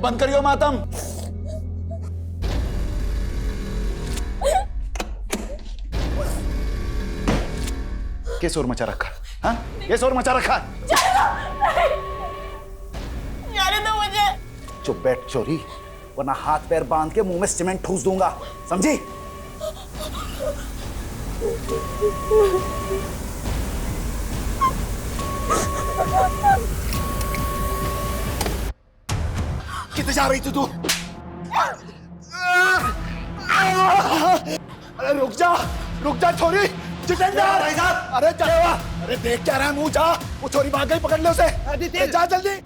बंद करियो मातम। क्या शोर मचा रखा? हाँ, ये शोर मचा रखा। जाने दो मुझे। चुप बैठ चोरी, वरना हाथ पैर बांध के मुंह में सीमेंट ठूस दूंगा, समझी? कितने जा रही थी तू? अरे रुक जा छोरी। जितेंद्र भाई साहब, अरे चले हुआ। अरे देख क्या रहा है, मुंह जा। वो छोरी भाग गई, पकड़ ले उसे। जा जल्दी।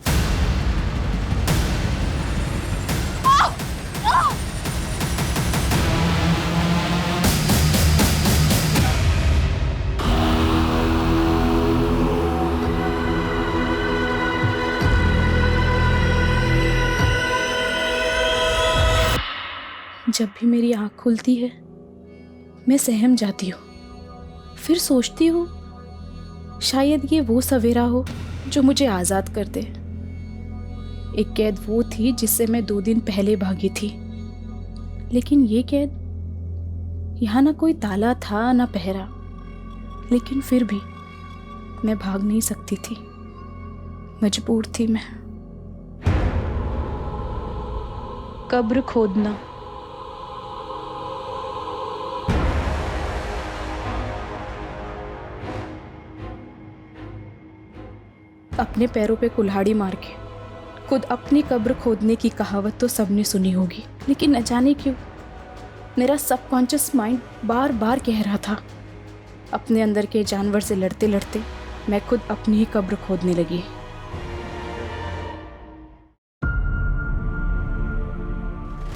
जब भी मेरी आँख खुलती है मैं सहम जाती हूँ। फिर सोचती हूँ शायद ये वो सवेरा हो जो मुझे आज़ाद कर दे। एक कैद वो थी जिससे मैं 2 दिन पहले भागी थी, लेकिन ये कैद यहाँ ना कोई ताला था ना पहरा, लेकिन फिर भी मैं भाग नहीं सकती थी, मजबूर थी मैं। कब्र खोदना। अपने पैरों पे कुल्हाड़ी मार के खुद अपनी कब्र खोदने की कहावत तो सबने सुनी होगी, लेकिन न जाने क्यों मेरा सबकॉन्शियस माइंड बार बार कह रहा था। अपने अंदर के जानवर से लड़ते लड़ते मैं खुद अपनी ही कब्र खोदने लगी।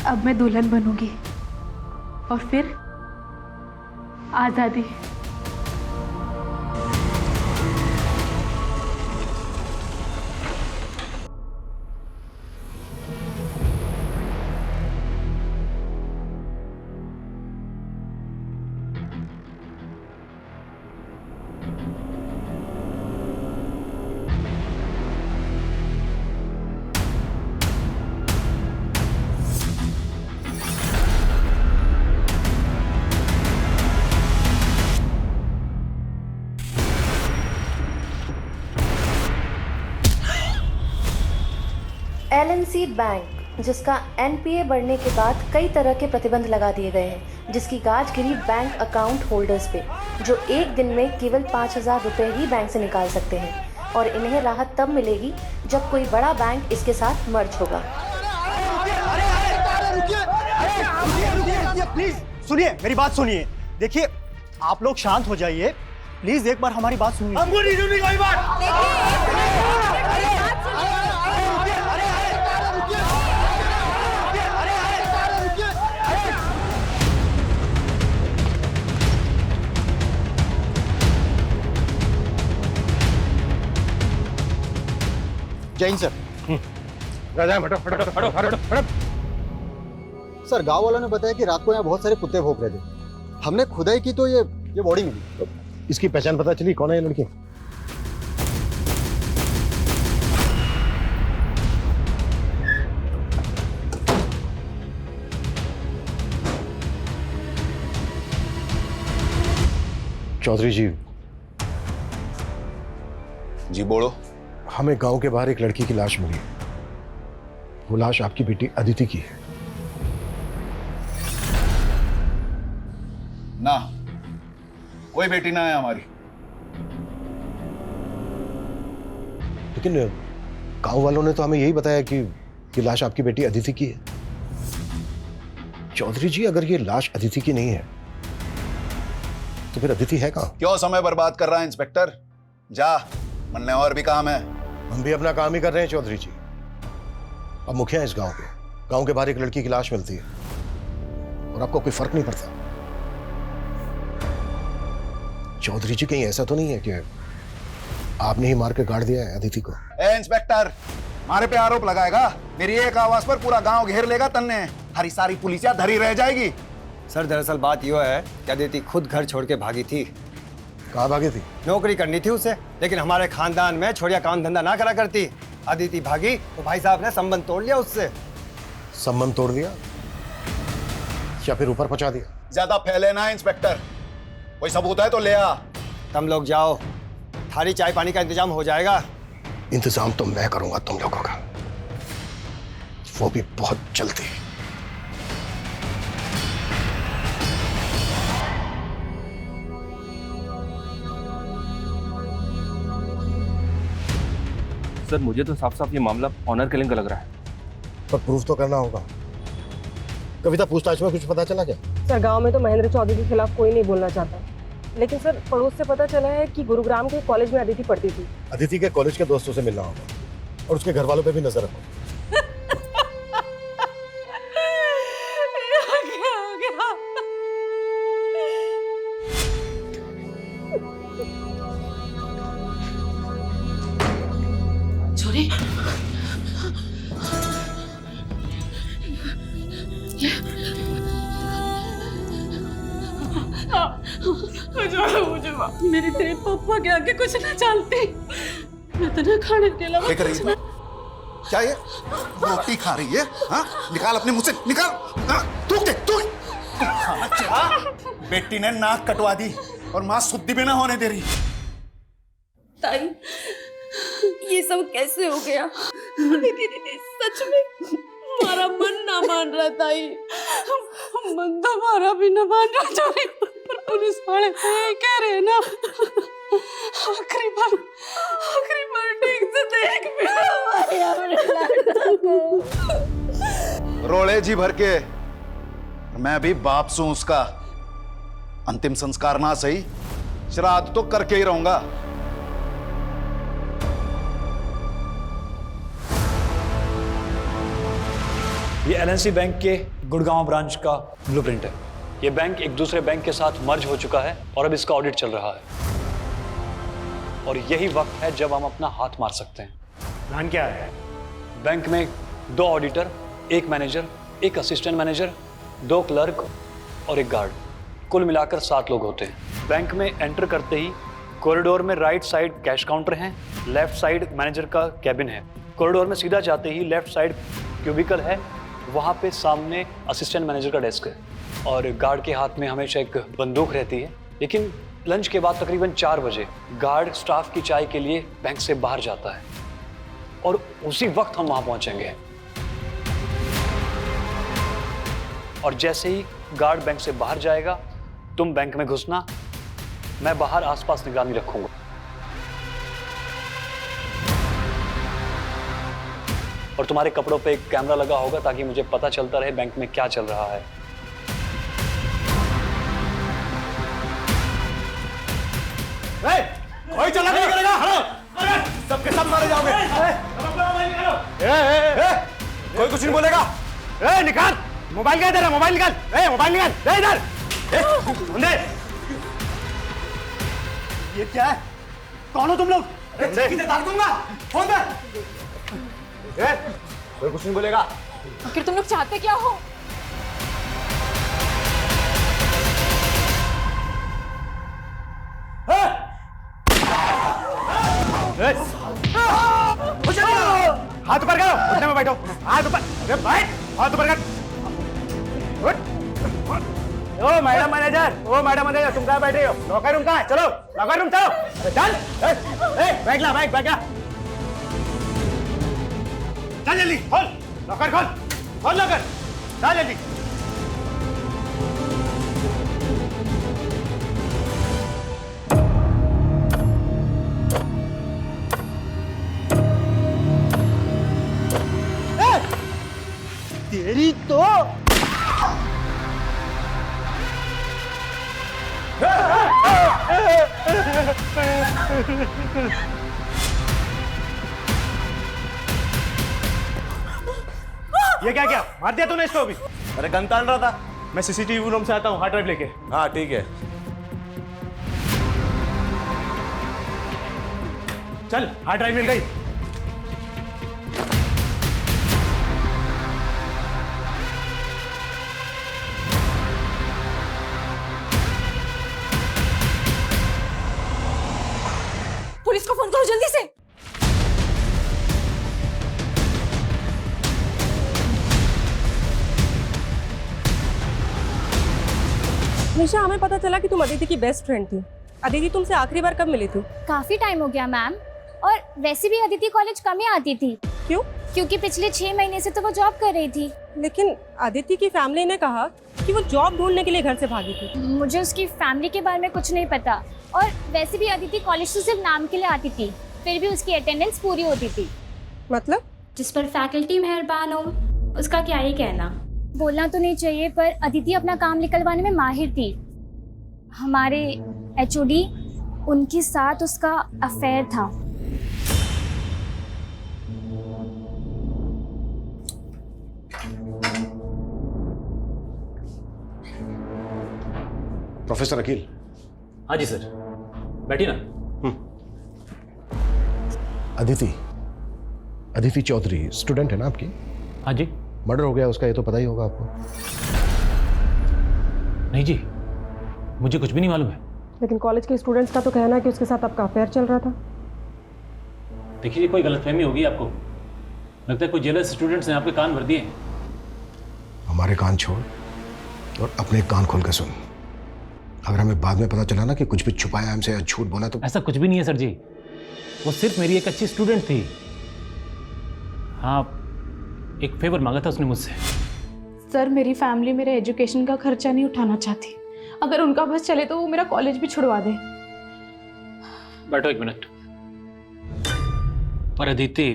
अब मैं दुल्हन बनूंगी और फिर आज़ादी। LNC बैंक, जिसका NPA बढ़ने के बाद कई तरह के प्रतिबंध लगा दिए गए हैं, जिसकी गाज गिरी बैंक अकाउंट होल्डर्स पे, जो एक दिन में केवल 5,000 रुपये ही बैंक से निकाल सकते हैं, और इन्हें राहत तब मिलेगी जब कोई बड़ा बैंक इसके साथ मर्ज होगा। प्लीज सुनिए, मेरी बात सुनिए। देखिए, आप लोग शांत हो जाइए प्लीज, एक बार हमारी बात सुनिए। हमको नहीं सुननी कोई बात। जैन सर। सर, गांव वालों ने बताया कि रात को यहाँ बहुत सारे कुत्ते भौंक रहे थे। हमने खुदाई की तो ये बॉडी मिली। इसकी पहचान पता चली? कौन है ये लड़की? चौधरी जी बोलो। हमें गांव के बाहर एक लड़की की लाश मिली है। वो लाश आपकी बेटी अदिति की है। ना, कोई बेटी ना है हमारी। लेकिन गांव वालों ने तो हमें यही बताया कि लाश आपकी बेटी अदिति की है। चौधरी जी, अगर ये लाश अदिति की नहीं है तो फिर अदिति है कहां? क्यों समय बर्बाद कर रहा है इंस्पेक्टर? जा, मनने और भी काम है। हम भी अपना काम ही कर रहे हैं चौधरी जी। अब मुखिया है इस गांव के। गांव के बाहर एक लड़की की लाश मिलती है और आपको कोई फर्क नहीं पड़ता। चौधरी जी, कहीं ऐसा तो नहीं है कि आपने ही मार के गाड़ दिया है अदिति को? इंस्पेक्टर, हमारे पे आरोप लगाएगा। मेरी एक आवाज पर पूरा गांव घेर लेगा तन्ने। हरी सारी पुलिसिया धरी रह जाएगी। सर दरअसल बात यह है कि अदिति खुद घर छोड़ के भागी थी। कहाँ भागी थी? नौकरी करनी थी उसे, लेकिन हमारे खानदान में छोड़िया काम धंधा ना करा करती। अदिति भागी तो भाई साहब ने संबंध तोड़ लिया उससे। संबंध तोड़ दिया या फिर ऊपर पहुंचा दिया? ज्यादा फैले ना इंस्पेक्टर, कोई सबूत है तो ले आ। तुम लोग जाओ, थाली चाय पानी का इंतजाम हो जाएगा। इंतजाम तो मैं करूंगा तुम लोगों का, वो भी बहुत जल्दी। सर मुझे तो साफ साफ ये मामला ऑनर किलिंग का लग रहा है। पर प्रूफ तो करना होगा। कविता, पूछताछ में कुछ पता चला क्या? सर गांव में तो महेंद्र चौधरी के खिलाफ कोई नहीं बोलना चाहता, लेकिन सर पड़ोस से पता चला है कि गुरुग्राम के कॉलेज में अदिति पढ़ती थी। अदिति के कॉलेज के दोस्तों से मिलना होगा और उसके घर वालों पे भी नजर रखो। छोरी मेरी तेरे पापा के आगे कुछ ना चलती। मैं तो ना खाने के अलावा क्या ये रोटी खा रही है? हाँ, निकाल अपने मुंह से, निकाल। हाँ, थूक दे, थूक। क्या? बेटी ने नाक कटवा दी और माँ शुद्धि भी ना होने दे रही। ताई, ये सब कैसे हो गया? दीदी सच में हमारा मन ना मान रहा ताई। मन तो हमारा भी ना मान रहा छोरी, पर पुलिस वाले तो ये कह रहे हैं ना। आखिरी बार ठीक से देख भी हमारे लड़का को। रोले जी भर के, मैं भी बाप सू उसका। अंतिम संस्कार ना सही, श्राद्ध तो करके ही रहूंगा। ये एलएनसी बैंक के गुड़गांव ब्रांच का ब्लूप्रिंट है। ये बैंक एक दूसरे बैंक के साथ मर्ज हो चुका है और अब इसका ऑडिट चल रहा है, और यही वक्त है जब हम अपना हाथ मार सकते हैं। प्लान क्या है? बैंक में 2 auditor, 1 manager, 1 assistant manager, 2 clerk और 1 गार्ड, कुल मिलाकर 7 लोग होते हैं। बैंक में एंटर करते ही कॉरिडोर में राइट साइड कैश काउंटर है, लेफ्ट साइड मैनेजर का कैबिन है। कॉरिडोर में सीधा जाते ही लेफ्ट साइड क्यूबिकल है, वहाँ पे सामने असिस्टेंट मैनेजर का डेस्क है, और गार्ड के हाथ में हमेशा एक बंदूक रहती है। लेकिन लंच के बाद तकरीबन 4 बजे गार्ड स्टाफ की चाय के लिए बैंक से बाहर जाता है, और उसी वक्त हम वहाँ पहुँचेंगे। और जैसे ही गार्ड बैंक से बाहर जाएगा, तुम बैंक में घुसना, मैं बाहर आसपास निगरानी रखूंगा। और तुम्हारे कपड़ों पे एक कैमरा लगा होगा ताकि मुझे पता चलता रहे बैंक में क्या चल रहा है। कोई चला नहीं करेगा। सबके सब मारे जाओगे। कोई कुछ नहीं बोलेगा। निकाल मोबाइल, का इधर मोबाइल निकाल। मोबाइल निकाल इधर। ये क्या है? कौन हो तुम लोग? किधर डाल दूंगा फोन पे। कोई कुछ नहीं बोलेगा। आखिर तुम लोग चाहते क्या हो? हाथ ऊपर करो, उठने में बैठो। हाथ ऊपर, बैठ, हाथ ऊपर कर। ओ मैडम मैनेजर, तुम कहाँ बैठे हो? लॉकर रूम कहाँ है? चलो लॉकर रूम चलो। चल, बैठ ला, बैठ ला। चल जल्दी, खोल लॉकर, खोल लॉकर, चल जल्दी। तेरी तो ये क्या किया? मार दिया तूने इसको भी? अरे गन तान रहा था। मैं सीसीटीवी रूम से आता हूँ, हार्ड ड्राइव लेके। हाँ ठीक है, चल हार्ड ड्राइव मिल गई। करो जल्दी से। निशा, हमें पता चला कि तुम अदिति की बेस्ट फ्रेंड थी। अदिति तुमसे आखिरी बार कब मिली थी? काफी टाइम हो गया मैम, और वैसे भी अदिति कॉलेज कम ही आती थी। क्यों? क्योंकि पिछले 6 महीने से तो वो जॉब कर रही थी। लेकिन अदिति की फैमिली ने कहा कि वो जॉब ढूंढने के लिए घर से भागी थी। मुझे उसकी फैमिली के बारे में कुछ नहीं पता, और वैसे भी अदिति कॉलेज तो सिर्फ नाम के लिए आती थी, फिर भी उसकी अटेंडेंस पूरी होती थी। मतलब? जिस पर फैकल्टी मेहरबान हो उसका क्या ही कहना। बोलना तो नहीं चाहिए, पर अदिति अपना काम निकलवाने में माहिर थी। हमारे HOD उनके साथ उसका अफेयर था। प्रोफेसर अकील। हाँ जी सर, बैठिए ना। अदिति चौधरी स्टूडेंट है ना आपकी? हाँ जी। मर्डर हो गया उसका, ये तो पता ही होगा आपको। नहीं जी, मुझे कुछ भी नहीं मालूम है। लेकिन कॉलेज के स्टूडेंट्स का तो कहना है कि उसके साथ आपका अफेयर चल रहा था। देखिए, कोई गलतफहमी होगी आपको। लगता है कोई जेलस स्टूडेंट्स ने आपके कान भर दिए। हमारे कान छोड़ और अपने कान खोल कर सुन। अगर हमें बाद में पता चला ना कि कुछ भी छुपाया हमसे या झूठ बोला तो। ऐसा कुछ भी नहीं है सर जी, वो सिर्फ मेरी एक अच्छी स्टूडेंट थी। हाँ, एक फेवर मांगा था उसने मुझसे। सर, मेरी फैमिली मेरे एजुकेशन का खर्चा नहीं उठाना चाहती। अगर उनका बस चले तो वो मेरा कॉलेज भी छुड़वा दे। बैठो एक मिनट। पर अदिति,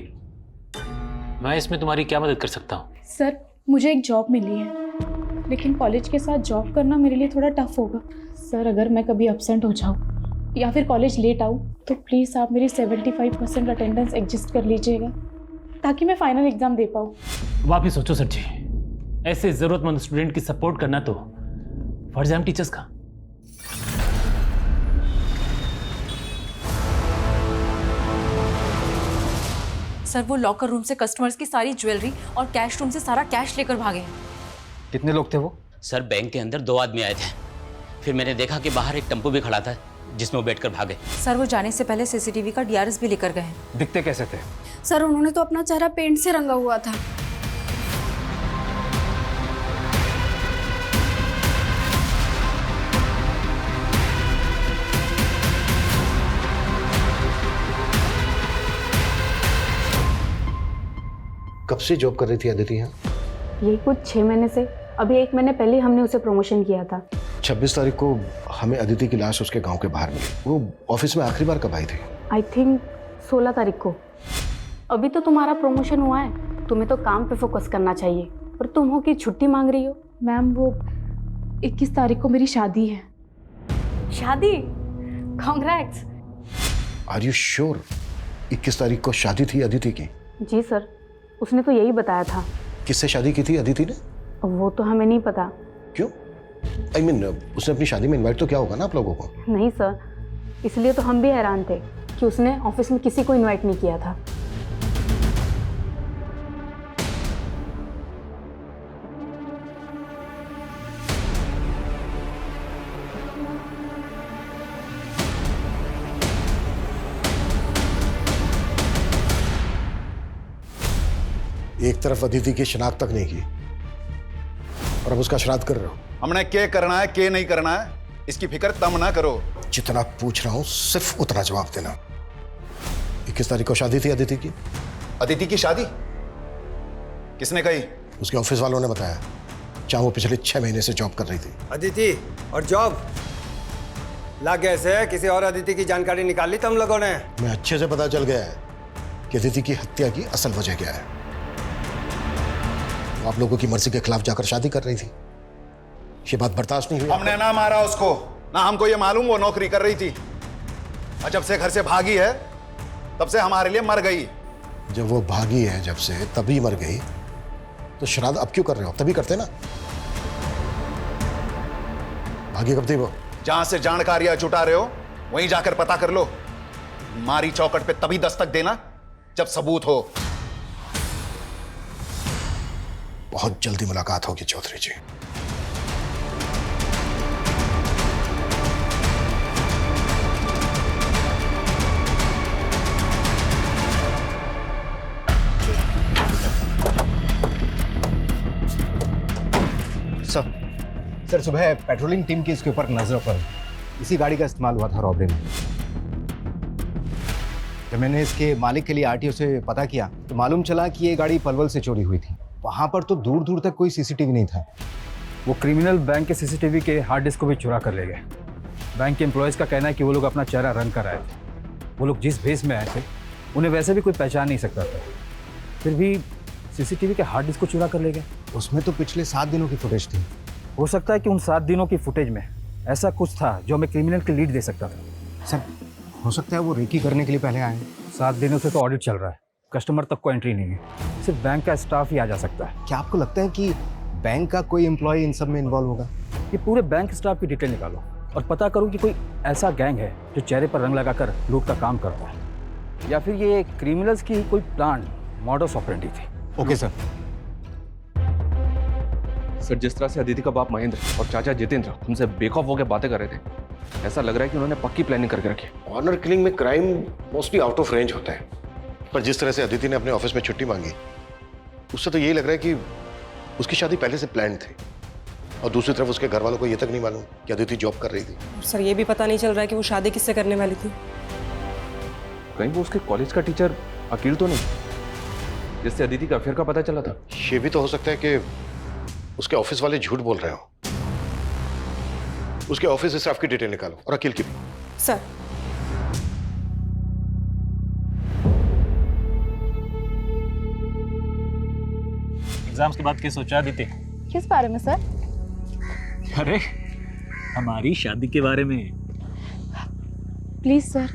मैं इसमें तुम्हारी क्या मदद कर सकता हूँ? सर, मुझे एक जॉब मिली है, लेकिन कॉलेज के साथ जॉब करना मेरे लिए थोड़ा टफ होगा। सर, अगर मैं कभी एब्सेंट हो जाऊँ या फिर कॉलेज लेट आऊँ तो प्लीज़ आप मेरी 75% अटेंडेंस एडजस्ट कर लीजिएगा, ताकि मैं फाइनल एग्जाम दे पाऊँ। वापिस सोचो सर जी, ऐसे ज़रूरतमंद स्टूडेंट की सपोर्ट करना तो फर्ज है हम टीचर्स का। सर, वो लॉकर रूम से कस्टमर्स की सारी ज्वेलरी और कैश रूम से सारा कैश लेकर भागे हैं। कितने लोग थे वो? सर, बैंक के अंदर 2 आदमी आए थे, फिर मैंने देखा कि बाहर एक टेम्पो भी खड़ा था जिसमें वो बैठकर भागे। सर, वो जाने से पहले CCTV का DRS भी लेकर गए हैं। दिखते कैसे थे? सर, उन्होंने तो अपना चेहरा पेंट से रंगा हुआ था। कब से जॉब कर रही थी अदिति यहाँ? यही कुछ 6 महीने से। अभी 1 महीने पहले हमने उसे प्रमोशन किया था। 26 तारीख को हमें अदिति की लाश उसके गांव के बाहर मिली। वो ऑफिस में आखिरी बार कब आई थी? आई थिंक 16 तारीख को। अभी तो तुम्हारा प्रमोशन हुआ है, तुम्हें तो काम पे फोकस करना चाहिए, और तुम हो कि छुट्टी मांग रही हो। मैम, वो 21 तारीख को मेरी शादी है। शादी? कॉन्ग्रेट्स। आर यू श्योर 21 तारीख को शादी थी अदिति की? जी सर, उसने तो यही बताया था। किससे शादी की थी अदिति ने? वो तो हमें नहीं पता। क्यों? I mean, उसने अपनी शादी में इनवाइट तो किया होगा ना आप लोगों को? नहीं सर, इसलिए तो हम भी हैरान थे कि उसने ऑफिस में किसी को इनवाइट नहीं किया था। एक तरफ अदिति की शिनाख्त तक नहीं की और अब उसका श्राद्ध कर रहे हो। हमने क्या करना है क्या नहीं करना है इसकी फिक्र तम ना करो। जितना पूछ रहा हूं सिर्फ उतना जवाब देना। 21 तारीख को शादी थी अदिति की? अदिति की शादी किसने कही? उसके ऑफिस वालों ने बताया, जहां वो पिछले 6 महीने से जॉब कर रही थी। अदिति और जॉब लग गए से किसी और अदिति की जानकारी निकाल ली तुम लोगों ने? मैं अच्छे से पता चल गया है कि अदिति की हत्या की असल वजह क्या है। वो आप लोगों की मर्जी के खिलाफ जाकर शादी कर रही थी। ये बात बर्दाश्त नहीं हुई। हमने ना मारा उसको, ना हमको ये मालूम वो नौकरी कर रही थी, और जब से घर से भागी है तब से हमारे लिए मर गई। जब वो भागी है जब से तभी मर गई, तो श्राद्ध अब क्यों कर रहे हो? तभी करते ना। भागी कब थी वो? जहां से जानकारियां जुटा रहे हो वहीं जाकर पता कर लो। मारी चौकट पे तभी दस्तक देना जब सबूत हो। बहुत जल्दी मुलाकात होगी चौधरी जी। सर सुबह पेट्रोलिंग टीम की इसके ऊपर नजर पर इसी गाड़ी का इस्तेमाल हुआ था रॉबरी में। जब मैंने इसके मालिक के लिए आरटीओ से पता किया तो मालूम चला कि ये गाड़ी पलवल से चोरी हुई थी। वहां पर तो दूर दूर तक कोई सीसीटीवी नहीं था। वो क्रिमिनल बैंक के सीसीटीवी के हार्ड डिस्क को भी चुरा कर ले गए। बैंक के एम्प्लॉयज़ का कहना है कि वो लोग अपना चेहरा रंग कर आए थे। वो लोग जिस भेस में आए थे उन्हें वैसे भी कोई पहचान नहीं सकता था, फिर भी सीसीटीवी के हार्ड डिस्क को चुरा कर ले गए। उसमें तो पिछले 7 दिनों की फुटेज थी। हो सकता है कि उन 7 दिनों की फुटेज में ऐसा कुछ था जो हमें क्रिमिनल की लीड दे सकता था। सर हो सकता है वो रेकी करने के लिए पहले आए। 7 दिनों से तो ऑडिट चल रहा है, कस्टमर तक को एंट्री नहीं है, सिर्फ बैंक का स्टाफ ही आ जा सकता है। क्या आपको लगता है कि बैंक का कोई एम्प्लॉय इन सब में इन्वॉल्व होगा? ये पूरे बैंक स्टाफ की डिटेल निकालो और पता करो कि कोई ऐसा गैंग है जो चेहरे पर रंग लगाकर लूट का काम करता है, या फिर ये क्रिमिनल्स की कोई प्लान मॉडस ऑपरेंडी थी। Okay sir. सर, जिस तरह से अदिति का बाप महेंद्र और चाचा जितेंद्र हमसे बेखौफ होकर बातें कर रहे थे, ऐसा लग रहा है कि उन्होंने पक्की प्लानिंग करके रखी है। ऑनर किलिंग में crime mostly out of range होता है, पर जिस तरह से अदिति ने अपने ऑफिस में छुट्टी मांगी उससे तो यही लग रहा है कि उसकी शादी पहले से प्लान थी। और दूसरी तरफ उसके घर वालों को ये तक नहीं मालूम कि अदिति जॉब कर रही थी। सर ये भी पता नहीं चल रहा है कि वो शादी किससे करने वाली थी। कहीं वो उसके कॉलेज का टीचर अकील तो नहीं, जिससे अदिति का अफेयर का पता चला था? ये भी तो हो सकता है कि उसके ऑफिस वाले झूठ बोल रहे हो। उसके ऑफिस स्टाफ की डिटेल निकालो और अकील की भी। सर एग्जाम्स के बाद क्या सोचा अदिति? किस बारे में सर? अरे हमारी शादी के बारे में। प्लीज सर,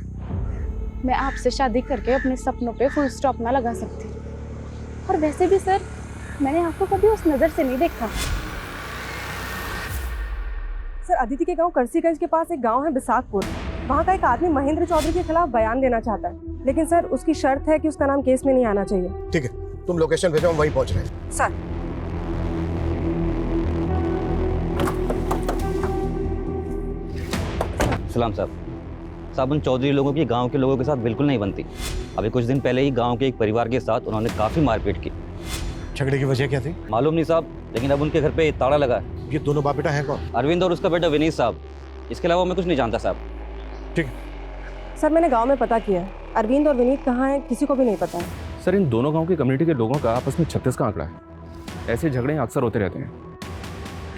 मैं आपसे शादी करके अपने सपनों पे फुल स्टॉप ना लगा सकती। और वैसे भी सर, मैंने आपको कभी उस नजर से नहीं देखा। सर अदिति के गांव करसीगंज के पास एक गांव है बिसाकपुर। वहां का एक आदमी महेंद्र चौधरी के खिलाफ बयान देना चाहता है, लेकिन सर उसकी शर्त है कि उसका नाम केस में नहीं आना चाहिए। ठीक है, तुम लोकेशन भेजो, हम वहीं पहुंच रहे हैं। सर सलाम साहब। साहब उन चौधरी लोगों की गांव के लोगों के साथ बिल्कुल नहीं बनती। अभी कुछ दिन पहले ही गांव के एक परिवार के साथ उन्होंने काफी मारपीट की। झगड़े की वजह क्या थी? मालूम नहीं साहब, लेकिन अब उनके घर पे ताला लगा है। ये दोनों बाप बेटा हैं कौन? अरविंद और उसका बेटा विनीत साहब। इसके अलावा मैं कुछ नहीं जानता साहब। ठीक है सर, मैंने गांव में पता किया है, अरविंद और विनीत कहाँ हैं किसी को भी नहीं पता है। सर, इन दोनों गांव की कम्युनिटी के लोगों का आपस में 36 का आंकड़ा है। ऐसे झगड़े अक्सर होते रहते हैं।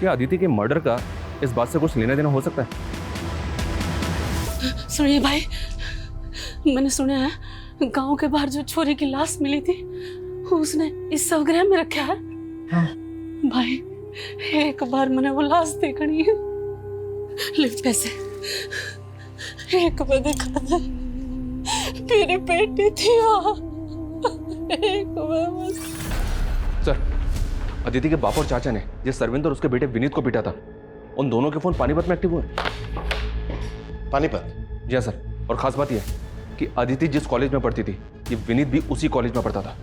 क्या अदिति के मर्डर का इस बात से कुछ लेना देना हो सकता है? सुनिए भाई, मैंने सुना है गांव के बाहर जो छोरी की लाश मिली थी उसने इस शवगृह में रखा है। हाँ। भाई एक बार मैंने वो लाश देखनी है। ले पैसे, एक बार देखा था मेरी बेटी थी वहाँ, एक बार बस। सर, अदिति के बाप और चाचा ने जिस सरविंद और उसके बेटे विनीत को पीटा था, उन दोनों के फोन पानीपत में एक्टिव हुए। पानीपत? जी हाँ सर, और खास बात यह कि अदिति जिस कॉलेज में पढ़ती थी, ये विनीत भी उसी कॉलेज में पढ़ता था।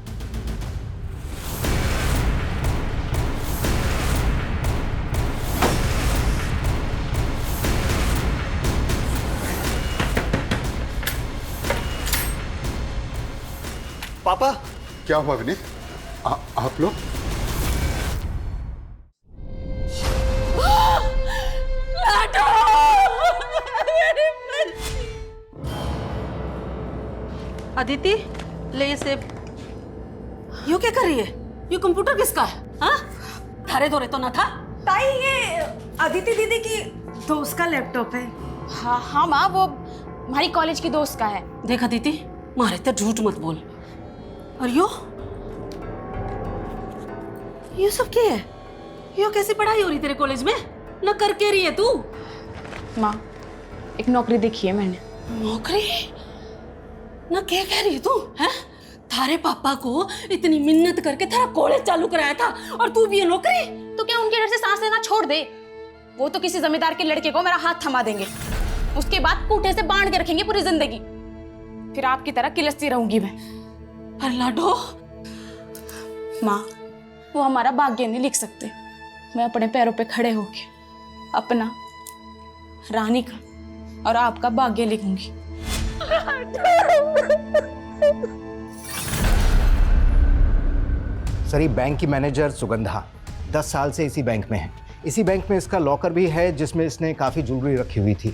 पापा, क्या हुआ विनीत? आप लोग? अदिति, ले ये सेब। यू क्या कर रही है? ये कंप्यूटर किसका है? हाँ? धारे धोरे तो ना था? ताई, ये अदिति दीदी की दोस्त का लैपटॉप है। हाँ हाँ माँ, वो हमारी कॉलेज की दोस्त का है। देख अदिति, मारे तो झूठ मत बोल। और यो सब क्या है? यो कैसी पढ़ाई हो रही तेरे कॉलेज में? न करके रही है तू? माँ, एक नौकरी देखी है मैंने। नौकरी? ना क्या कह रही है तू? हैं? थारे पापा को इतनी मिन्नत करके थारा कॉलेज चालू कराया था और तू भी ये नौकरी? तो क्या उनके डर से सांस लेना छोड़ दे? वो तो किसी जमींदार के लड़के को मेरा हाथ थमा देंगे, उसके बाद कूटे से बांध के रखेंगे पूरी जिंदगी। फिर आपकी तरह किलसती रहूंगी मैं। पर लाडो, माँ, वो हमारा भाग्य नहीं लिख सकते। मैं अपने पैरों पे खड़े होके अपना, रानी का और आपका भाग्य लिखूंगी। सर, ये बैंक की मैनेजर सुगंधा 10 साल से इसी बैंक में है। इसी बैंक में इसका लॉकर भी है जिसमें इसने काफ़ी ज्वेलरी रखी हुई थी।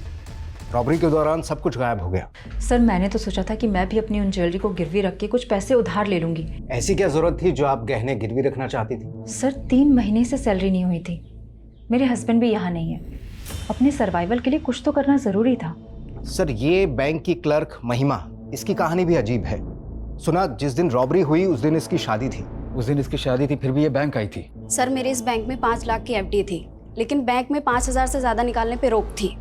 रॉबरी के दौरान सब कुछ गायब हो गया। सर मैंने तो सोचा था कि मैं भी अपनी उन ज्वेलरी को गिरवी रख के कुछ पैसे उधार ले लूंगी। ऐसी क्या जरूरत थी जो आप गहने गिरवी रखना चाहती थी? सर 3 महीने से सैलरी नहीं हुई थी, मेरे हस्बैंड भी यहाँ नहीं है, अपने सर्वाइवल के लिए कुछ तो करना ज़रूरी था। सर ये बैंक की क्लर्क महिमा, इसकी कहानी भी अजीब है। सुना जिस दिन रॉबरी हुई उस दिन इसकी शादी थी। उस दिन इसकी शादी थी, फिर भी ये बैंक आई थी। सर मेरे इस बैंक में 5 लाख की एफडी थी, लेकिन बैंक में 5,000 से ज़्यादा निकालने पे रोक थी।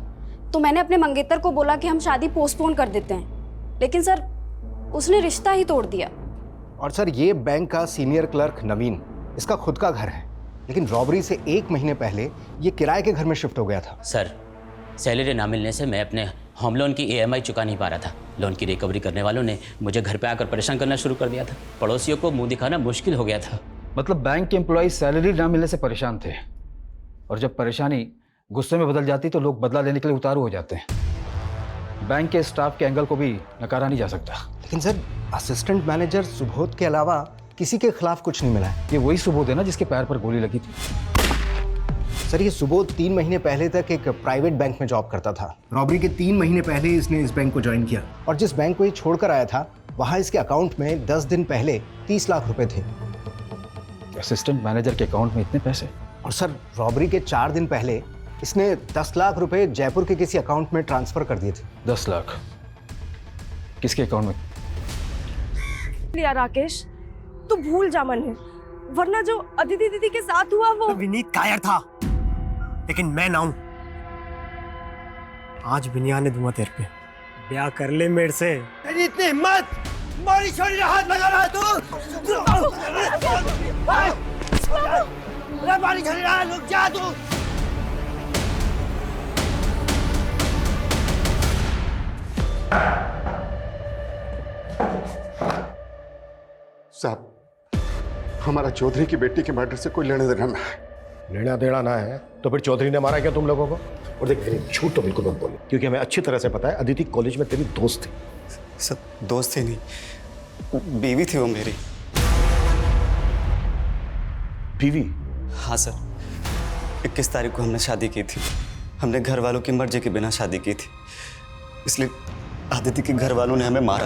तो मैंने अपने मंगेतर को बोला कि हम शादी पोस्टपोन कर देते हैं, लेकिन सर उसने रिश्ता ही तोड़ दिया। और सर ये बैंक का सीनियर क्लर्क नवीन, इसका खुद का घर है, लेकिन रॉबरी से 1 महीने पहले ये किराए के घर में शिफ्ट हो गया था। सर सैलरी ना मिलने से मैं अपने होम लोन की EMI चुका नहीं पा रहा था। लोन की रिकवरी करने वालों ने मुझे घर पे आकर परेशान करना शुरू कर दिया था। पड़ोसियों को मुंह दिखाना मुश्किल हो गया था। मतलब बैंक के एम्प्लॉय सैलरी ना मिलने से परेशान थे, और जब परेशानी गुस्से में बदल जाती तो लोग बदला लेने के लिए उतारू हो जाते हैं। बैंक के स्टाफ के एंगल को भी नकारा नहीं जा सकता। लेकिन सर असिस्टेंट मैनेजर सुबोध के अलावा किसी के खिलाफ कुछ नहीं मिला है। ये वही सुबोध है ना जिसके पैर पर गोली लगी थी? सर ये सुबोध 3 महीने पहले तक एक प्राइवेट बैंक में जॉब करता था। रॉबरी के 3 महीने पहले इसने इस बैंक को ज्वाइन किया, और जिस बैंक को ये छोड़कर आया था वहाँ इसके अकाउंट में 10 दिन पहले 30 लाख रुपए थे। असिस्टेंट मैनेजर के अकाउंट में इतने पैसे? और सर रॉबरी के 4 दिन पहले इसने 10 लाख रुपए जयपुर के किसी अकाउंट में ट्रांसफर कर दिए थे। 10 लाख किसके अकाउंट में? लिया राकेश, तू भूल जा मन है, वरना जो अदिति दीदी के साथ हुआ वो। विनीत कायर था, लेकिन मैं ना हूं। आज बिनिया ने दूंगा तेरे पे, ब्याह कर ले मेरे से। तेरी इतनी हिम्मत, मारी छोरी हाथ लगा रहा है तू। मारी छोरी रुक जा तू। साहब हमारा चौधरी की बेटी के मर्डर से कोई लेना देना ना है। लेना देना ना है तो फिर चौधरी ने मारा क्या तुम लोगों को? और देख मेरी झूठ तो बिल्कुल मत बोले, क्योंकि हमें अच्छी तरह से पता है अदिति कॉलेज में तेरी दोस्त थी। सब दोस्त थे नहीं, बीवी थी वो मेरी। बीवी? हाँ सर, 21 तारीख को हमने शादी की थी। हमने घर वालों की मर्जी के बिना शादी की थी, इसलिए अदिति के घर वालों ने हमें मारा,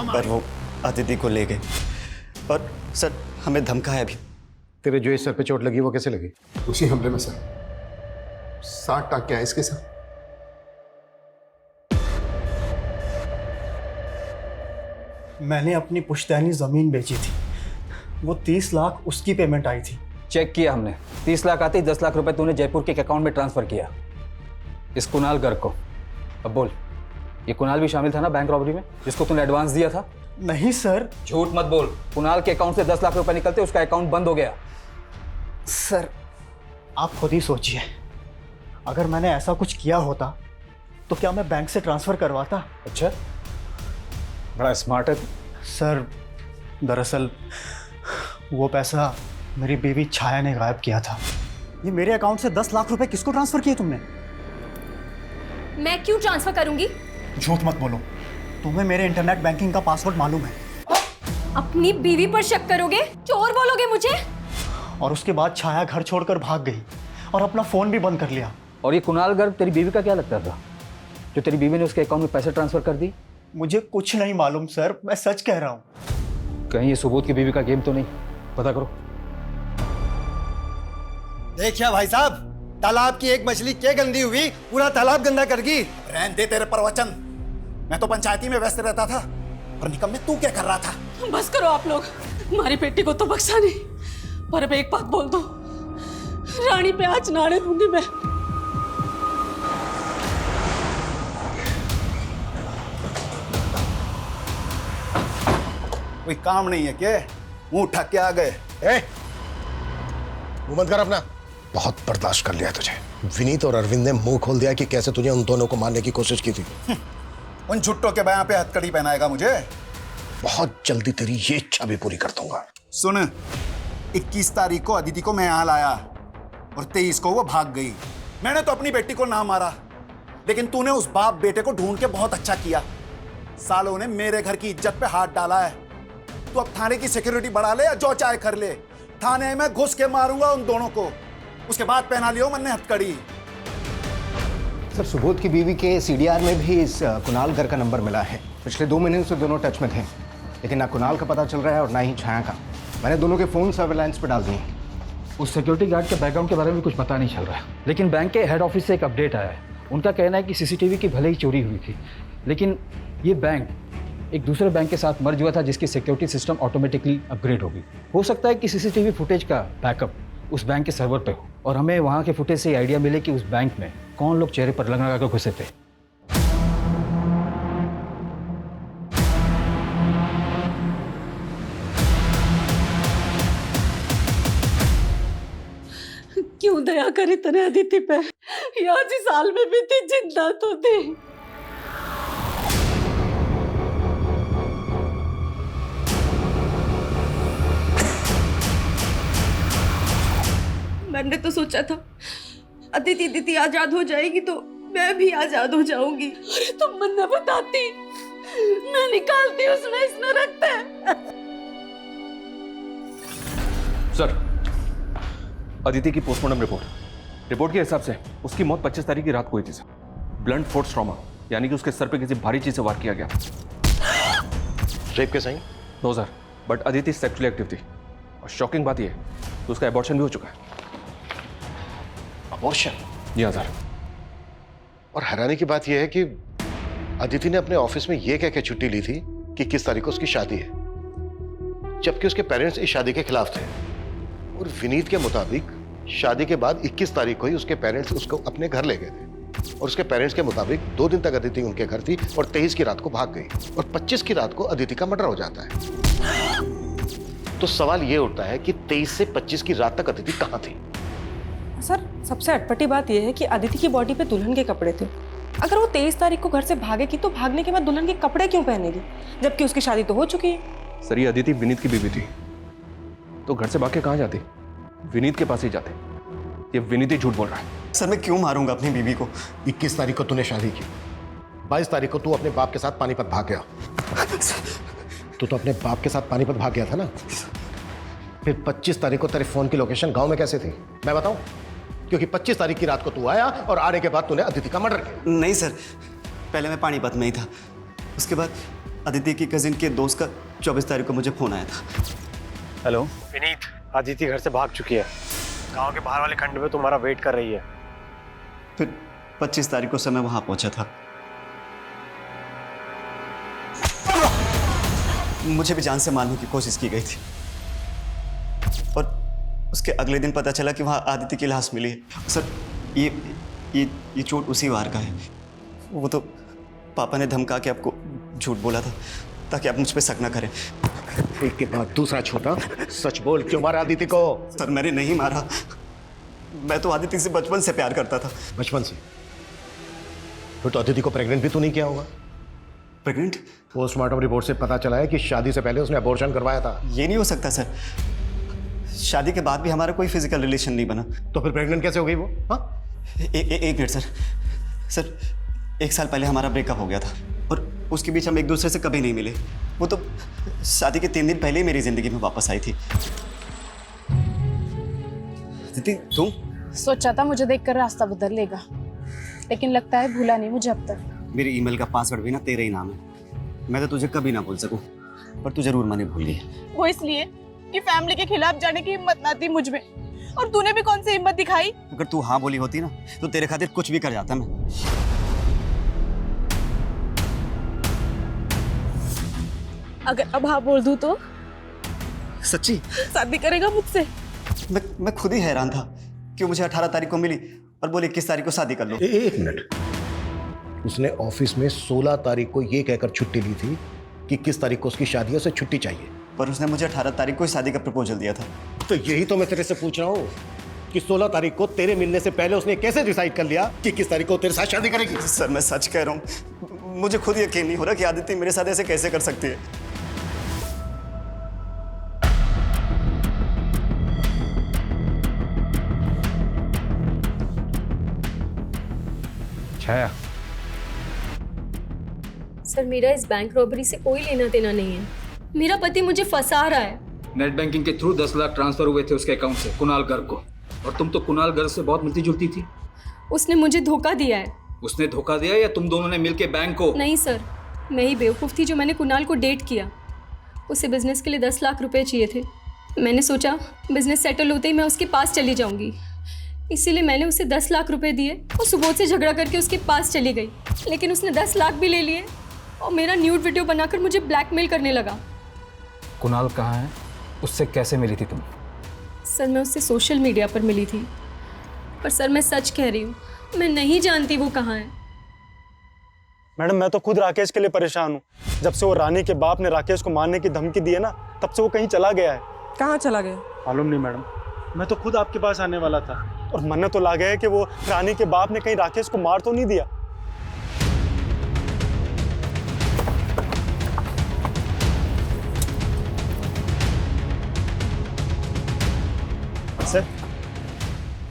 पर वो अदिति को ले गए और सर हमें धमकाया भी। तेरे जो इस सर पे चोट लगी वो कैसे लगी? उसी हमले में सर 60 टाँके हैं इसके सर। मैंने अपनी पुश्तैनी जमीन बेची थी, वो 30 लाख उसकी पेमेंट आई थी। चेक किया हमने, 30 लाख आते ही 10 लाख रुपए तूने जयपुर के अकाउंट में ट्रांसफर किया इस कुणाल गर्ग को। अब बोल, ये कुणाल भी शामिल था ना बैंक रॉबरी में जिसको तूने एडवांस दिया था? नहीं सर। झूठ मत बोल, कुणाल के अकाउंट से 10 लाख रुपए निकलते उसका अकाउंट बंद हो गया। सर आप खुद ही सोचिए, अगर मैंने ऐसा कुछ किया होता तो क्या मैं बैंक से ट्रांसफर करवाता? अच्छा, बड़ा स्मार्ट है सर। दरअसल वो पैसा मेरी बीवी छाया ने गायब किया था। ये मेरे अकाउंट से 10 लाख रुपए किसको ट्रांसफर किए तुमने? मैं क्यों ट्रांसफर करूंगी? झूठ मत बोलो, तुम्हें मेरे इंटरनेट बैंकिंग का पासवर्ड मालूम है। अपनी बीवी पर शक करोगे? चोर बोलोगे मुझे? और उसके बाद छाया घर छोड़कर भाग गई और अपना फोन भी बंद कर लिया। और ये कुणाल गर्ग तेरी बीवी का क्या लगता था जो तेरी बीवी ने उसके अकाउंट में पैसे ट्रांसफर कर दी? मुझे कुछ नहीं मालूम सर, मैं सच कह रहा हूँ। कहीं ये सुबोध की बीवी का गेम तो नहीं? पता करो। देखिए भाई साहब, तालाब की एक मछली क्या गंदी हुई, पूरा तालाब गंदा कर गई। रहने दे तेरे प्रवचन, मैं तो पंचायती में व्यस्त रहता था, और निकम्मे तू क्या कर रहा था? बस करो आप लोग, हमारी बेटी को तो बख्शा नहीं, पर अब एक बात बोल दो, रानी पे आज नाड़े दूंगी मैं। कोई काम नहीं है क्या? मुंह उठा के आ गए। मुंह बंद कर अपना। बहुत बर्दाश्त कर लिया तुझे। विनीत और अरविंद ने मुंह खोल दिया कि कैसे तुझे उन दोनों को मारने की कोशिश की थी। उन झुट्टों के बयां पे हथकड़ी पहनाएगा मुझे? बहुत जल्दी तेरी ये इच्छा भी पूरी कर दूंगा। सुन, 21 तारीख को अदिति को मैं यहाँ लाया और 23 को वो भाग गई। मैंने तो अपनी बेटी को ना मारा, लेकिन तूने उस बाप बेटे को ढूंढ के बहुत अच्छा किया। सालों ने मेरे घर की इज्जत पे हाथ डाला है। तू अब थाने की सिक्योरिटी बढ़ा ले या जो चाहे कर ले, थाने में घुस के मारूंगा उन दोनों को। उसके बाद पहना लियो मन ने हथकड़ी। सर सुबोध की बीवी के सीडीआर में भी इस कुणाल घर का नंबर मिला है। पिछले 2 महीने से दोनों टच में थे, लेकिन ना कुणाल का पता चल रहा है और ना ही छाया का। मैंने दोनों के फ़ोन सर्वेलांस पर डाल दिए। उस सिक्योरिटी गार्ड के बैकग्राउंड के बारे में कुछ पता नहीं चल रहा है, लेकिन बैंक के हेड ऑफिस से एक अपडेट आया है। उनका कहना है कि सीसीटीवी की भले ही चोरी हुई थी, लेकिन ये बैंक एक दूसरे बैंक के साथ मर्ज हुआ था जिसकी सिक्योरिटी सिस्टम ऑटोमेटिकली अपग्रेड होगी। हो सकता है कि सीसीटीवी फुटेज का बैकअप उस बैंक के सर्वर पे हो और हमें वहाँ के फुटेज से आइडिया मिले कि उस बैंक में कौन लोग चेहरे पर लगा कर घुसे थे। क्यों दया करे तने अदिति पे? यहाँ जी साल में भी थी, जिंदा तो थी। मैंने तो सोचा था अदिति दीदी आजाद हो जाएगी तो मैं भी आजाद हो जाऊंगी। अरे तुम मन न बताती, मैं निकालती उसमें इसमें रखते हैं। सर, अदिति की पोस्टमार्टम रिपोर्ट के हिसाब से उसकी मौत 25 तारीख की रात को हुई थी सर। ब्लंट फोर्स ट्रॉमा, यानी कि उसके सर पे किसी भारी चीज से वार किया गया था। रेप के sign? No sir, but Aditi sexually active थी और शॉकिंग बात यह है कि उसका एबॉर्शन भी हो चुका है। अबॉर्शन? जी हाँ सर। और हैरानी की बात यह है कि अदिति ने अपने ऑफिस में यह कह के छुट्टी ली थी कि किस तारीख को उसकी शादी है, जबकि उसके पेरेंट्स इस शादी के खिलाफ थे। और विनीत के मुताबिक शादी के बाद 21 तारीख को ही उसके पेरेंट्स उसको अपने घर ले गए थे और उसके पेरेंट्स के मुताबिक 2 दिन तक अदिति उनके घर थी और 23 की रात को भाग गई और 25 की रात को अदिति का मर्डर हो जाता है। तो सवाल यह उठता है कि 23 से 25 की रात तक अदिति कहां थी? सर सबसे अटपटी बात यह है कि अदिति की बॉडी पे दुल्हन के कपड़े थे। अगर वो 23 तारीख को घर से भागेगी तो भागने के बाद दुल्हन के कपड़े क्यों पहनेगी, जबकि उसकी शादी तो हो चुकी है। सर, ये अदिति विनीत की बीवी थी, तो घर से भाग के कहां जाती? विनीत के पास ही जाते। ये विनीत ही झूठ बोल रहा है। सर मैं क्यों मारूंगा अपनी बीवी को? 21 तारीख को तूने शादी की, 22 तारीख को तू अपने बाप के साथ पानीपत भाग गया। तू तो अपने बाप के साथ पानीपत भाग गया था ना? फिर 25 तारीख को तेरे फोन की लोकेशन गांव में कैसे थी मैं बताऊं? क्योंकि 25 तारीख की रात को तू आया और आने के बाद तूने अदिति का मर्डर किया। नहीं सर, पहले मैं पानीपत में ही था, उसके बाद अदिति की कजिन के दोस्त का 24 तारीख को मुझे फोन आया था। हेलो विनीत, अदिति घर से भाग चुकी है, गांव के बाहर वाले खंड में तुम्हारा वेट कर रही है। फिर 25 तारीख को समय वहां पहुंचा था। मुझे भी जान से मारने की कोशिश की गई थी और उसके अगले दिन पता चला कि वहां आदिति की लाश मिली है। सर ये चोट उसी वार का है। वो तो पापा ने धमका के आपको झूठ बोला था ताकि आप मुझ पे शक ना करें। एक के बाद दूसरा छोटा, सच बोल, क्यों मारा आदिति को? सर मैंने नहीं मारा, मैं तो आदिति से बचपन से प्यार करता था। बचपन से? फिर तो अदिति को प्रेग्नेंट भी तू नहीं किया होगा। प्रेग्नेंट? पोस्टमार्टम रिपोर्ट से पता चला है कि शादी से पहले उसने अबॉर्शन करवाया था। ये नहीं हो सकता सर, शादी के बाद भी हमारा कोई फिजिकल रिलेशन नहीं बना। तो फिर प्रेग्नेंट कैसे हो गई वो? एक मिनट सर, 1 साल पहले हमारा ब्रेकअप हो गया था और उसके बीच हम एक दूसरे से कभी नहीं मिले। वो तो शादी के 3 दिन पहले ही मेरी जिंदगी में वापस आई थी। दीदी तुम? सोचा था मुझे देखकर रास्ता बदल लेगा, लेकिन लगता है भूला नहीं मुझे अब तक। मेरी ईमेल का पासवर्ड भी ना तेरे ही नाम है। मैं तो तुझे कभी ना भूल सकूं, पर तू जरूर मने भूल गई। वो इसलिए कि फैमिली के खिलाफ जाने की हिम्मत ना थी मुझ में, और तूने भी कौन सी हिम्मत दिखाई? अगर तू हाँ बोली होती ना तो तेरे खातिर कुछ भी कर जाता मैं। अगर अब हाँ बोल दूं तो? सच्ची? शादी करेगा मुझसे? मैं खुद ही हैरान था कि मुझे 18 तारीख को मिली और बोले 21 तारीख को शादी कर लो। एक मिनट, उसने ऑफिस में 16 तारीख को ये कहकर छुट्टी ली थी कि 21 तारीख को उसकी शादी है, उसे छुट्टी चाहिए। पर उसने मुझे 18 तारीख को शादी का प्रपोजल दिया था। तो यही तो मैं तेरे से पूछ रहा हूँ कि 16 तारीख को तेरे मिलने से पहले उसने कैसे डिसाइड कर लिया कि 21 तारीख को तेरे साथ शादी करेगी? सर मैं सच कह रहा हूँ, मुझे खुद यकीन नहीं हो रहा कि आदिति मेरे साथ ऐसे कैसे कर सकती है। छाया, सर मेरा इस बैंक रॉबरी से कोई लेना देना नहीं है। मेरा पति मुझे फंसा रहा है। नेट बैंकिंग के थ्रू 10 लाख ट्रांसफर हुए थे उसके अकाउंट से कुणाल गर्ग को। और तुम तो कुणाल गर्ग से बहुत मिलती जुलती थी। उसने मुझे धोखा दिया है। उसने धोखा दिया या तुम दोनों ने मिलके बैंक को? नहीं सर, मैं ही बेवकूफ़ थी जो मैंने कुणाल को डेट किया। उसे बिजनेस के लिए 10 लाख रुपए चाहिए थे। मैंने सोचा बिजनेस सेटल होते ही मैं उसके पास चली जाऊंगी, इसीलिए मैंने उसे 10 लाख रुपए दिए और सुबोध से झगड़ा करके उसके पास चली गई। लेकिन उसने 10 लाख भी ले लिए और मेरा न्यूड वीडियो बनाकर मुझे ब्लैकमेल करने लगा। कुणाल कहाँ है? उससे कैसे मिली थी तुम? सर मैं उससे सोशल मीडिया पर मिली थी, पर सर मैं सच कह रही हूँ, मैं नहीं जानती वो कहाँ है। मैडम मैं तो खुद राकेश के लिए परेशान हूँ। जब से वो रानी के बाप ने राकेश को मारने की धमकी दी है ना, तब से वो कहीं चला गया है। कहाँ चला गया? मालूम नहीं मैडम, मैं तो खुद आपके पास आने वाला था और मन तो ला गया है कि वो रानी के बाप ने कहीं राकेश को मार तो नहीं दिया।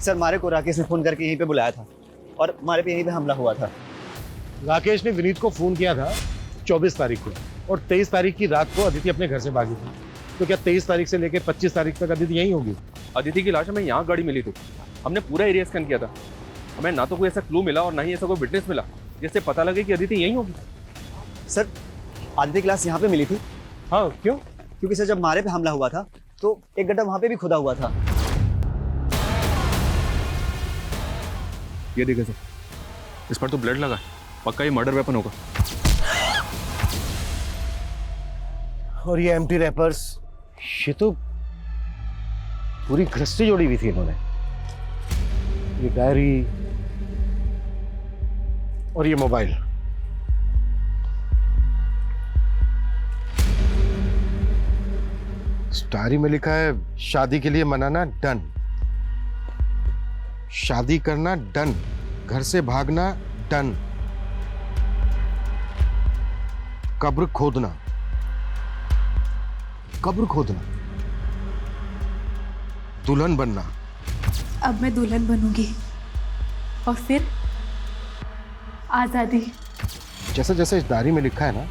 सर मारे को राकेश ने फोन करके यहीं पे बुलाया था और मारे पे यहीं पे हमला हुआ था। राकेश ने विनीत को फोन किया था 24 तारीख को और 23 तारीख की रात को अदिति अपने घर से भागी थी। तो क्या 23 तारीख से लेकर 25 तारीख तक अदिति यहीं होगी? अदिति की लाश हमें यहाँ गाड़ी मिली थी। हमने पूरा एरिया स्कैन किया था। हमें ना तो कोई ऐसा क्लू मिला और ना ही ऐसा कोई विटनेस मिला जिससे पता लगे कि अदिति यहीं होगी। सर आदिति की लाश यहाँ पे मिली थी। हाँ क्यों? क्योंकि सर जब मारे पे हमला हुआ था तो एक गड्ढा वहाँ पे भी खुदा हुआ था। ये देखिए सर, इस पर तो ब्लड लगा है। पक्का ये मर्डर वेपन होगा। और ये एम्प्टी रैपर्स, ये तो पूरी गृहस्थी जोड़ी हुई थी इन्होंने। ये डायरी और ये मोबाइल। इस डायरी में लिखा है शादी के लिए मनाना डन, शादी करना डन, घर से भागना डन, कब्र खोदना, कब्र खोदना, दुल्हन बनना। अब मैं दुल्हन बनूंगी और फिर आजादी। जैसे जैसे इस डायरी में लिखा है ना,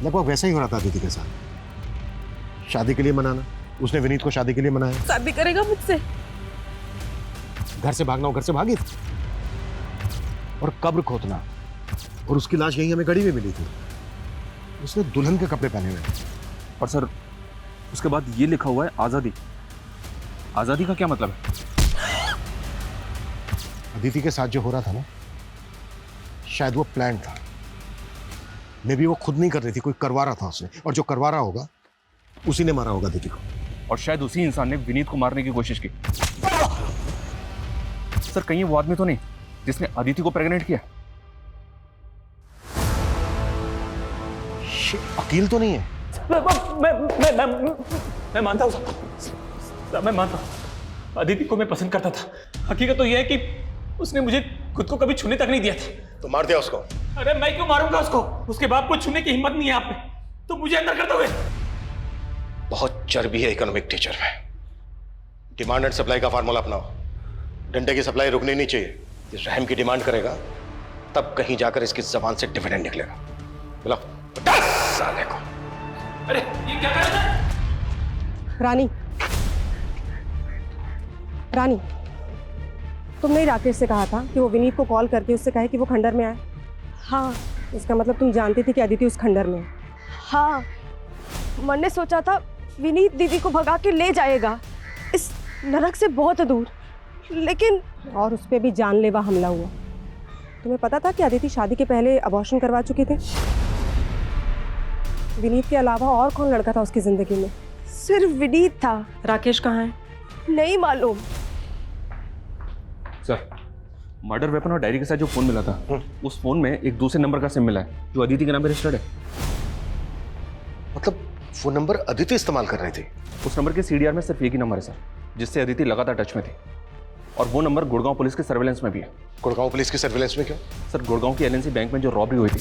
लगभग वैसा ही हो रहा था अदिति के साथ। शादी के लिए मनाना, उसने विनीत को शादी के लिए मनाया। शादी करेगा मुझसे? घर से भागना, वो घर से भागी थी। और कब्र खोदना, और उसकी लाश यहीं हमें गड़ी में मिली थी। उसने दुल्हन के कपड़े पहने हुए। और सर उसके बाद ये लिखा हुआ है आजादी। आजादी का क्या मतलब है? अदिति के साथ जो हो रहा था ना, शायद वो प्लान था। मे बी वो खुद नहीं कर रही थी, कोई करवा रहा था उसने, और जो करवा रहा होगा उसी ने मारा होगा अदिति को। और शायद उसी इंसान ने विनीत को मारने की कोशिश की। सर कहीं वो आदमी तो नहीं जिसने अदिति को प्रेग्नेंट किया? वकील तो नहीं है? मैं मानता हूँ साहब, मैं मानता हूँ। अदिति को मैं पसंद करता था। हकीकत तो यह है कि उसने मुझे खुद को कभी छूने तक नहीं दिया था। तो मार दिया उसको? अरे मैं क्यों मारूंगा उसको? उसके बाप को छूने की हिम्मत नहीं है आप में, तो मुझे अंदर कर दोगे? बहुत चर्बी है इकोनॉमिक टीचर में। डिमांड एंड सप्लाई का फार्मूला अपनाओ। डंडे की सप्लाई रुकनी नहीं चाहिए। ये रहम की डिमांड करेगा तब कहीं जाकर इसकी जबान से डिविडेंड निकलेगा। बुलाओ 10 साले को। अरे ये क्या कर रहे हैं? रानी, रानी, तुमने ही राकेश से कहा था कि वो विनीत को कॉल करके उससे कहे कि वो खंडर में आए। हाँ। इसका मतलब तुम जानती थी कि अदिति उस खंडर में है। हाँ, मैंने सोचा था विनीत दीदी को भगा के ले जाएगा इस नरक से बहुत दूर, लेकिन और उस पर भी जानलेवा हमला हुआ। तुम्हें पता था कि अदिति शादी के पहले अबॉर्शन करवा चुकी थी? विनीत के अलावा और कौन लड़का था उसकी जिंदगी में? सिर्फ विनीत था। राकेश कहाँ है? नहीं मालूम। सर मर्डर वेपन और डायरी के साथ जो फोन मिला था, उस फोन में एक दूसरे नंबर का सिम मिला है जो अदिति के नाम पे रजिस्टर्ड है। मतलब फोन नंबर अदिति इस्तेमाल कर रही थी? उस नंबर के सीडीआर में सिर्फ एक ही नंबर है सर, जिससे अदिति लगातार टच में थी। और वो नंबर गुड़गांव पुलिस के सर्वेलेंस में भी है। गुड़गांव पुलिस की सर्वेलेंस में क्यों? सर गुड़गांव की एलएनसी बैंक में जो रॉबरी हुई थी,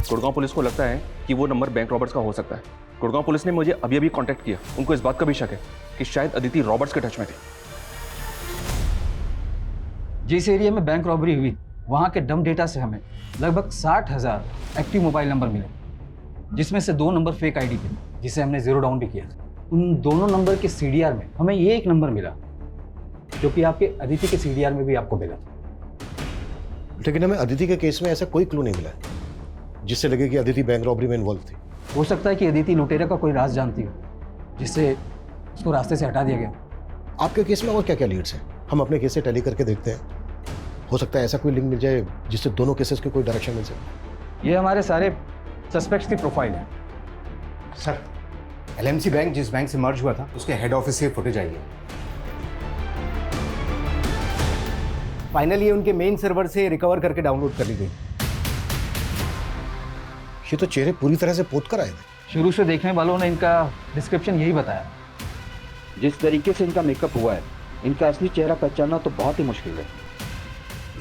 गुड़गांव पुलिस को लगता है कि वो नंबर बैंक रॉबर्ट्स का हो सकता है। गुड़गांव पुलिस ने मुझे अभी अभी कांटेक्ट किया। उनको इस बात का भी शक है कि शायद अदिति रॉबर्ट्स के टच में थी। जिस एरिया में बैंक रॉबरी हुई, वहाँ के डम डेटा से हमें लगभग 60,000 एक्टिव मोबाइल नंबर मिले, जिसमें से 2 नंबर फेक आईडी थे, जिसे हमने जीरो डाउन भी किया था। उन दोनों नंबर के सीडीआर में हमें ये एक नंबर मिला जो कि आपके अदिति के सीडीआर में भी आपको मिला था। लेकिन हमें अदिति के केस में ऐसा कोई क्लू नहीं मिला जिससे लगे कि अदिति बैंक रॉबरी में इन्वॉल्व थी। हो सकता है कि अदिति लुटेरा का कोई राज जानती हो जिससे उसको रास्ते से हटा दिया गया। आपके केस में और क्या क्या लीड्स हैं? हम अपने केस से टैली करके देखते हैं, हो सकता है ऐसा कोई लिंक मिल जाए जिससे दोनों केसेस की कोई डायरेक्शन मिल सके। ये हमारे सारे सस्पेक्ट्स की प्रोफाइल है। सर, एलएमसी बैंक जिस बैंक से मर्ज हुआ था उसके हेड ऑफिस से फुटेज आई है। फाइनली ये उनके मेन सर्वर से रिकवर करके डाउनलोड कर ली गई। ये तो चेहरे पूरी तरह से पोत कर आए थे। शुरू से देखने वालों ने इनका डिस्क्रिप्शन यही बताया। जिस तरीके से इनका मेकअप हुआ है, इनका असली चेहरा पहचानना तो बहुत ही मुश्किल है।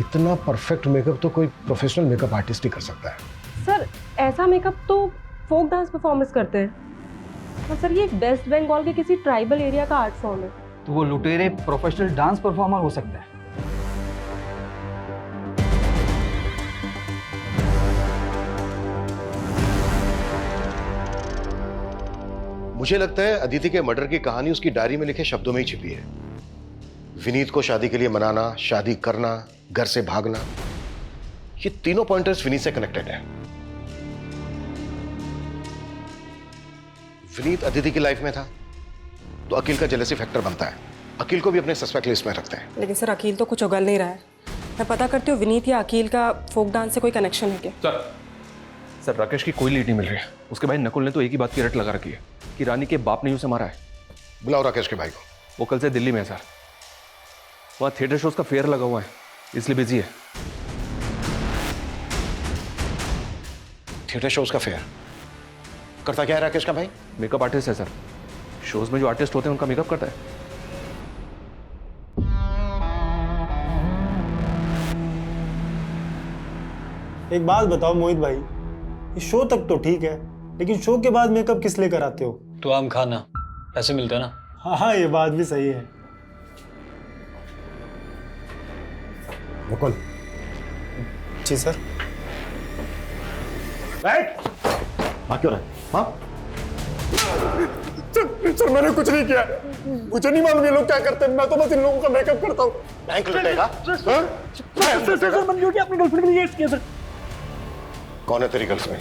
इतना परफेक्ट मेकअप तो कोई प्रोफेशनल मेकअप आर्टिस्ट ही कर सकता है। सर ऐसा मेकअप तो फोक डांस परफॉर्मेंस करते हैं, और सर ये वेस्ट बंगाल के किसी ट्राइबल एरिया का आर्ट फॉर्म है। तो वो लुटेरे प्रोफेशनल डांस परफॉर्मर हो सकता है। मुझे लगता है अदिति के मर्डर की कहानी उसकी डायरी में लिखे शब्दों में ही छिपी है। विनीत को शादी के लिए मनाना, शादी करना, घर से भागना, ये तीनों पॉइंटर्स विनीत से कनेक्टेड है। विनीत अदिति की लाइफ में था तो अकील का जेलसी फैक्टर बनता है। अकील को भी अपने सस्पेक्ट लिस्ट में रखते हैं। लेकिन सर अकील तो कुछ उगल नहीं रहा है। मैं पता करती हूँ विनीत या अकील का फोक डांस से कोई कनेक्शन है क्या? सर राकेश की कोई लीड नहीं मिल रही है। उसके भाई नकुल ने तो एक ही बात की रट लगा रखी है कि रानी के बाप ने उसे मारा है। बुलाओ राकेश के भाई को। वो कल से दिल्ली में है सर, वहाँ थिएटर शोज का फेयर लगा हुआ है, इसलिए बिजी है। थिएटर शोज का फेयर करता क्या है राकेश का भाई? मेकअप आर्टिस्ट है सर। शोज में जो आर्टिस्ट होते हैं उनका मेकअप करता है। एक बात बताओ मोहित भाई, इस शो तक तो ठीक है, लेकिन शो के बाद मेकअप किस लिए कराते हो? तो आम खाना, पैसे मिलते हैं ना। हाँ, ये बात भी सही है। नकुल। जी सर। बैठ। हाँ क्यों रहा? हाँ? सर मैंने कुछ नहीं किया, मुझे नहीं मालूम ये लोग क्या करते हैं। मैं तो बस इन लोगों का मेकअप करता हूँ। बैंक लुटेगा? सर मैंने जो किया अपनी गर्लफ्रेंड के लिए ये किया सर। कौन है तेरी गर्लफ्रेंड?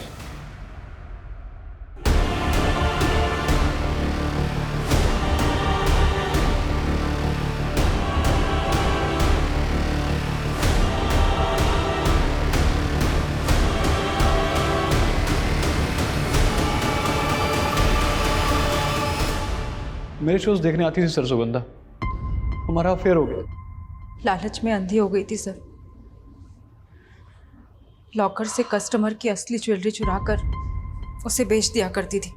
मेरे शोज देखने आती थी सर सुगंधा, हमारा अफेयर हो गया। लालच में अंधी हो गई थी सर। लॉकर से कस्टमर की असली ज्वेलरी चुराकर उसे बेच दिया करती थी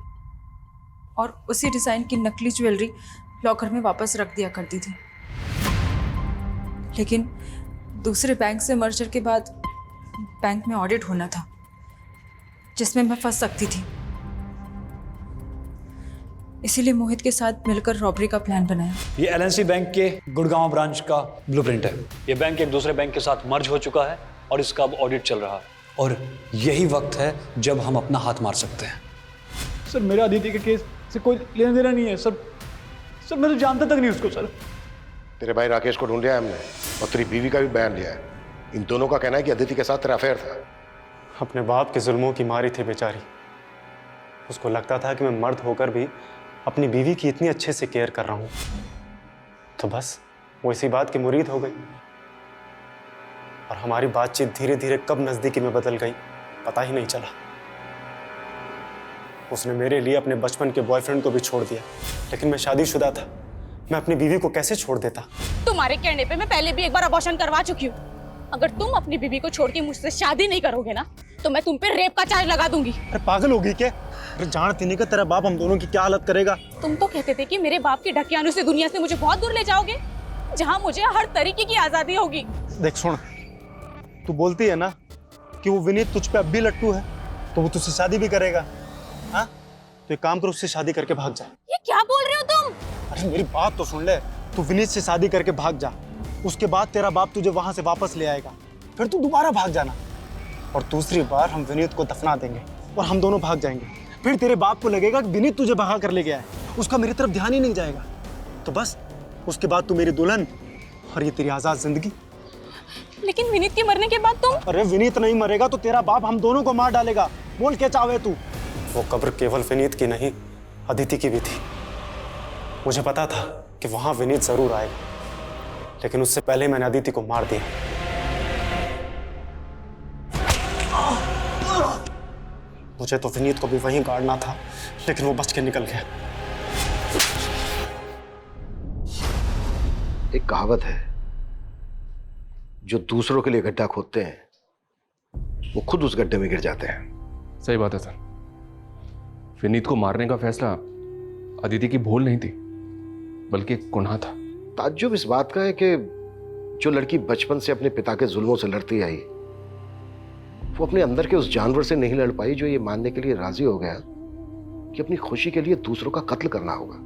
और उसी डिज़ाइन की नकली ज्वेलरी लॉकर में वापस रख दिया करती थी। लेकिन दूसरे बैंक से मर्जर के बाद बैंक में ऑडिट होना था जिसमें मैं फंस सकती थी। इसीलिए मोहित के साथ मिलकर रॉबरी का प्लान बनाया। ये एलएनसी बैंक के गुड़गांव ब्रांच का ब्लूप्रिंट है। ये बैंक एक दूसरे बैंक के साथ मर्ज हो चुका है और इसका अब ऑडिट चल रहा है, और यही वक्त है जब हम अपना हाथ मार सकते हैं। सर मेरा अदिति के केस से कोई लेना देना नहीं है सर। सर मैं तो जानता तक नहीं उसको। सर तेरे भाई राकेश को ढूंढ लिया है हमने, और तेरी बीवी का भी बयान लिया है। इन दोनों का कहना है कि अदिति के साथ तेरा अफेयर था। अपने बाप के जुल्मों की मारी थी बेचारी। उसको लगता था कि मैं मर्द होकर भी अपनी बीवी की इतनी अच्छे से केयर कर रहा हूं, तो बस वो इसी बात की मुरीद हो गई। और हमारी बातचीत धीरे धीरे कब नजदीकी में बदल गई पता ही नहीं चला। उसने मेरे लिए अपने बचपन के बॉयफ्रेंड को भी छोड़ दिया, लेकिन मैं शादीशुदा था। मैं अपनी बीवी को कैसे छोड़ देता? तुम्हारे कहने पे मैं पहले भी एक बार अबॉर्शन करवा चुकी हूँ। अगर तुम अपनी बीवी को छोड़ के मुझसे शादी नहीं करोगे ना, तो मैं तुम पे रेप का चार्ज लगा दूंगी। अरे पागल होगी क्या? अरे जानती नहीं कि तेरा बाप हम दोनों की क्या हालत करेगा। तुम तो कहते थे कि मेरे बाप के ढकियानों से दुनिया से मुझे बहुत दूर ले जाओगे, जहाँ मुझे हर तरीके की आजादी होगी। देख सुन, तू बोलती है ना कि वो विनीत तुझ पे अब भी लट्टू है, तो वो तुझसे शादी भी करेगा। हाँ, तो एक काम कर, उससे शादी करके भाग जा। ये क्या बोल रहे हो तुम? अरे मेरी बात तो सुन ले। तू विनीत से शादी करके भाग जा, उसके बाद तेरा बाप तुझे वहां से वापस ले आएगा, फिर तू दोबारा भाग जाना, और दूसरी बार हम विनीत को दफना देंगे और हम दोनों भाग जाएंगे। फिर तेरे बाप को लगेगा कि विनीत तुझे भगा कर ले गया है, उसका मेरी तरफ ध्यान ही नहीं जाएगा। तो बस उसके बाद तू मेरी दुल्हन और ये तेरी आजाद जिंदगी। लेकिन विनीत के मरने के बाद तुम? अरे विनीत नहीं मरेगा तो तेरा बाप हम दोनों को मार डालेगा। बोल क्या चाहे तू। वो कब्र केवल विनीत की नहीं, अदिति की भी थी। मुझे पता था कि वहां विनीत जरूर आएगा, लेकिन उससे पहले मैंने अदिति को मार दिया। मुझे तो विनीत को भी वहीं गाड़ना था, लेकिन वो बच के निकल गया। एक कहावत है, जो दूसरों के लिए गड्ढा खोदते हैं वो खुद उस गड्ढे में गिर जाते हैं। सही बात है सर। विनीत को मारने का फैसला अदिति की भूल नहीं थी, बल्कि एक गुनाह था। ताज्जुब इस बात का है कि जो लड़की बचपन से अपने पिता के जुल्मों से लड़ती आई, वो अपने अंदर के उस जानवर से नहीं लड़ पाई जो ये मानने के लिए राजी हो गया कि अपनी खुशी के लिए दूसरों का कत्ल करना होगा।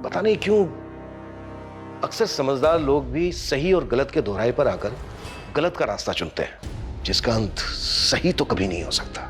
पता नहीं क्यों अक्सर समझदार लोग भी सही और गलत के दोहराए पर आकर गलत का रास्ता चुनते हैं, जिसका अंत सही तो कभी नहीं हो सकता।